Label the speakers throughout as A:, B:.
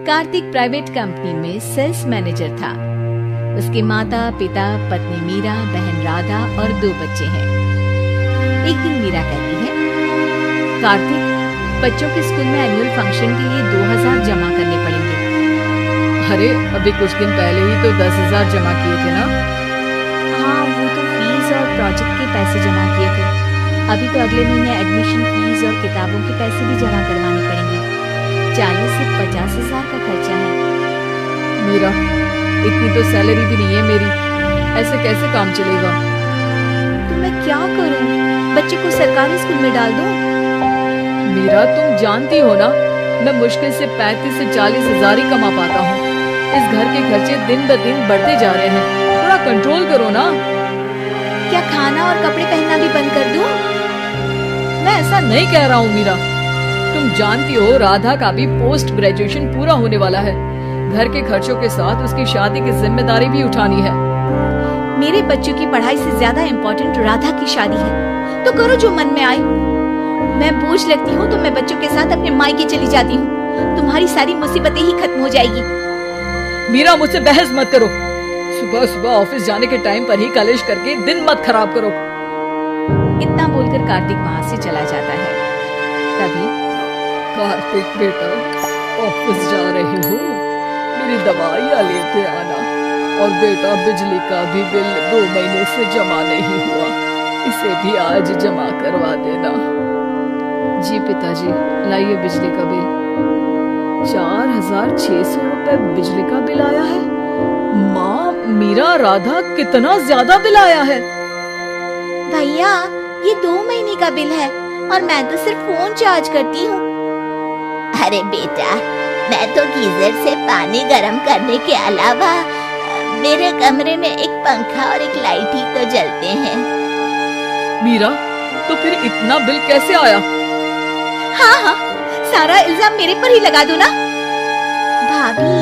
A: Kartik private company में sales manager था। उसके माता पिता, पत्नी मीरा, बहन राधा और 2 बच्चे हैं। एक दिन मीरा कहती है, कार्तिक, बच्चों के स्कूल में एनुअल फंक्शन के लिए 2000 जमा करने पड़ेंगे।
B: अरे अभी कुछ दिन पहले ही तो 10,000 जमा किए थे ना।
A: हाँ, वो तो फीस और प्रोजेक्ट के पैसे जमा किए थे। अभी तो अगले महीने एडमिशन फीस और किताबों के पैसे भी जमा करवाने पड़ेंगे। 40 से 50 हजार का खर्चा है।
B: मीरा, इतनी तो सैलरी भी नहीं है मेरी, ऐसे कैसे काम चलेगा?
A: तो मैं क्या करूं? बच्चे को सरकारी स्कूल में डाल दूं?
B: मीरा, तुम जानती हो ना, मैं मुश्किल से 35 से 40 हजार ही कमा पाता हूँ। इस घर के खर्चे दिन ब दिन बढ़ते जा रहे हैं, थोड़ा कंट्रोल करो ना।
A: क्या खाना और कपड़े पहनना भी बंद कर दूं?
B: मैं ऐसा नहीं कह रहा हूँ मीरा। तुम जानती हो राधा का भी पोस्ट ग्रेजुएशन पूरा होने वाला है। घर के खर्चों के साथ उसकी शादी की जिम्मेदारी भी उठानी है।
A: मेरे बच्चों की पढ़ाई से ज्यादा इम्पोर्टेंट राधा की शादी है, तो करो जो मन में आए। मैं बोझ लगती हूँ तो मैं बच्चों के साथ अपने मायके चली जाती हूँ। तुम्हारी सारी मुसीबतें ही खत्म हो जाएगी।
B: मीरा, मुझसे बहस मत करो। सुबह सुबह ऑफिस जाने के टाइम पर ही कलेश करके दिन मत खराब करो।
A: इतना बोलकर कार्तिक वहां से चला जाता है। तभी,
B: कार्तिक बेटा, ऑफिस जा रहे हो? मेरी दवाइयाँ लेते आना। और बेटा, बिजली का भी बिल 2 महीने से जमा नहीं हुआ, इसे भी आज जमा करवा देना। जी पिताजी, लाइए बिजली का बिल। 4,600 रुपए बिजली का बिल आया है। माँ, मीरा, राधा, कितना ज्यादा बिल आया है।
A: भैया, ये 2 महीने का बिल है और मैं तो सिर्फ फोन चार्ज करती हूँ।
C: अरे बेटा, मैं तो गीजर से पानी गर्म करने के अलावा मेरे कमरे में एक पंखा और एक लाइट ही तो जलते हैं।
B: मीरा, तो फिर इतना बिल कैसे आया?
A: हाँ, सारा इल्जाम मेरे पर ही लगा दो ना।
C: भाभी,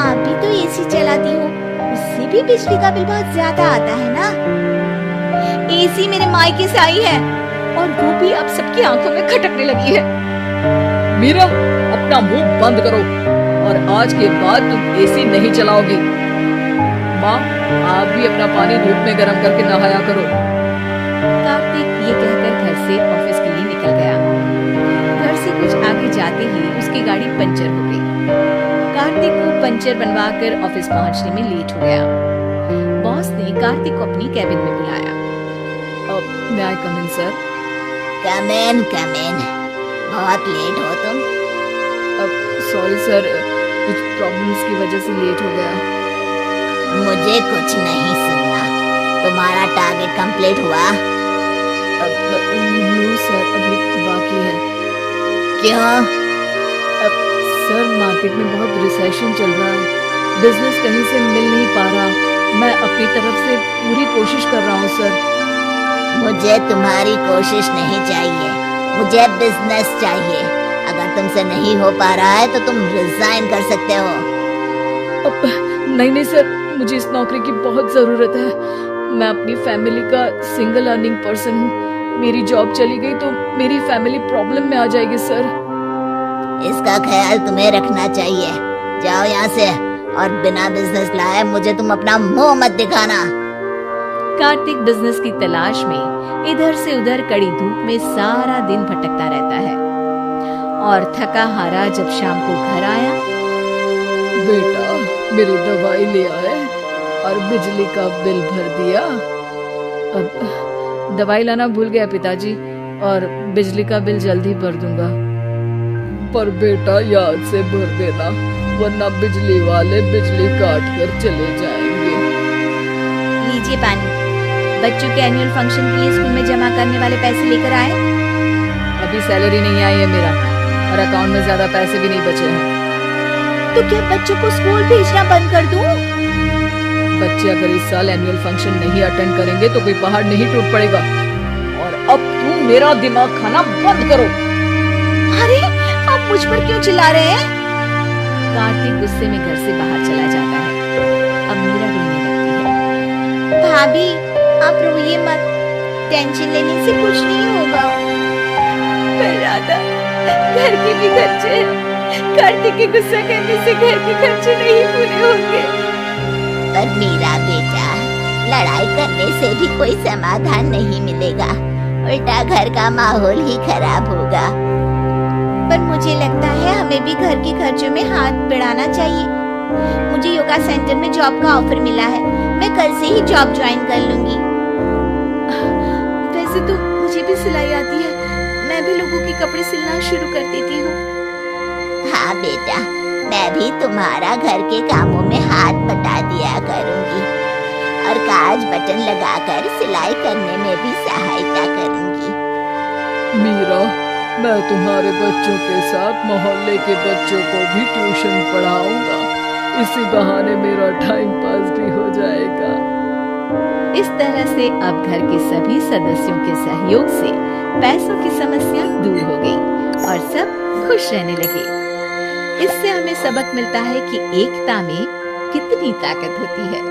C: आप भी तो एसी चलाती हो, उससे भी बिजली का बिल बहुत ज्यादा आता है ना।
A: एसी मेरे मायके से आई है और वो भी अब सबकी आंखों में खटकने लगी है।
B: मीरा, अपना मुंह बंद करो और आज के बाद तुम एसी नहीं चलाओगी। माँ, आप भी अपना पानी धूप में गर्म करके नहाया करो।
A: कार्तिक ये कहकर घर से ऑफिस के लिए निकल गया। घर से कुछ आगे जाते ही उसकी गाड़ी पंचर हो गई। कार्तिक को पंचर बनवाकर ऑफिस पहुंचने में लेट हो गया। बॉस ने कार्तिक को अपनी कैबिन में बुलाया।
B: May I come in, sir?
C: कम इन। बहुत लेट हो तुम।
B: सॉरी सर, कुछ प्रॉब्लम्स की वजह से लेट हो गया।
C: मुझे कुछ नहीं सुनना। तुम्हारा टारगेट कंप्लीट हुआ?
B: नो सर, अभी बाकी है।
C: क्यों?
B: सर, मार्केट में बहुत रिसेशन चल रहा है, बिजनेस कहीं से मिल नहीं पा रहा। मैं अपनी तरफ से पूरी कोशिश कर रहा हूँ सर।
C: मुझे तुम्हारी कोशिश नहीं चाहिए, मुझे बिजनेस चाहिए। अगर तुमसे नहीं हो पा रहा है तो तुम रिजाइन कर सकते हो।
B: नहीं सर, मुझे इस नौकरी की बहुत जरूरत है। मैं अपनी फैमिली का सिंगल अर्निंग पर्सन हूँ। मेरी जॉब चली गई तो मेरी फैमिली प्रॉब्लम में आ जाएगी सर।
C: इसका ख्याल तुम्हें रखना चाहिए। जाओ यहाँ से और बिना बिजनेस लाए मुझे तुम अपना मुंह मत दिखाना।
A: कार्तिक बिजनेस की तलाश में इधर से उधर कड़ी धूप में सारा दिन भटकता रहता है और थका हारा जब शाम को घर आया,
B: बेटा, मेरी दवाई ले आए और बिजली का बिल भर दिया। अब दवाई लाना भूल गया पिताजी, और बिजली का बिल जल्दी भर दूंगा। पर बेटा, याद से भर देना, वरना बिजली वाले बिजली काट कर चले जाएंगे।
A: लीजिए पानी। बच्चों के एनुअल फंक्शन के लिए स्कूल में जमा करने वाले पैसे लेकर आए?
B: अभी सैलरी नहीं आई है मेरा, और अकाउंट में ज्यादा पैसे भी नहीं बचे हैं।
A: तो क्या बच्चों को स्कूल भेजना बंद कर दूं?
B: बच्चे अगर इस साल एनुअल फंक्शन नहीं अटेंड करेंगे तो कोई पहाड़ नहीं टूट पड़ेगा। और अब तुम मेरा दिमाग खाना बंद करो।
A: अरे, आप मुझ पर क्यों चिल्ला रहे हैं? कार्तिक गुस्से में घर से बाहर चला जाता है। अब मीरा रोने लगती है। भाभी, आप रोइए मत, टेंशन लेने से कुछ नहीं होगा। पर राधा, घर के भी खर्चे, कार्तिक के गुस्सा करने से घर के खर्चे नहीं पूरे होंगे।
C: पर मेरा बेटा, लड़ाई करने से भी कोई समाधान नहीं मिलेगा, उल्टा घर का माहौल ही खराब होगा। पर मुझे लगता है हमें भी घर के खर्चों में हाथ बढ़ाना चाहिए। मुझे योगा सेंटर में जॉब का ऑफर मिला है, मैं कल से ही जॉब ज्वाइन कर लूंगी।
A: वैसे तो मुझे भी सिलाई आती है, मैं भी लोगों के कपड़े सिलना शुरू कर देती हूँ।
C: हाँ बेटा, मैं भी तुम्हारा घर के कामों में हाथ बटा दिया करूंगी और काज बटन लगाकर सिलाई करने में भी सहायता करूंगी।
B: मीरा, मैं तुम्हारे बच्चों के साथ मोहल्ले के बच्चों को भी ट्यूशन पढ़ाऊंगा। इसी बहाने मेरा टाइम पास भी हो जाएगा।
A: इस तरह से अब घर के सभी सदस्यों के सहयोग से पैसों की समस्या दूर हो गई और सब खुश रहने लगे। इससे हमें सबक मिलता है कि एकता में कितनी ताकत होती है।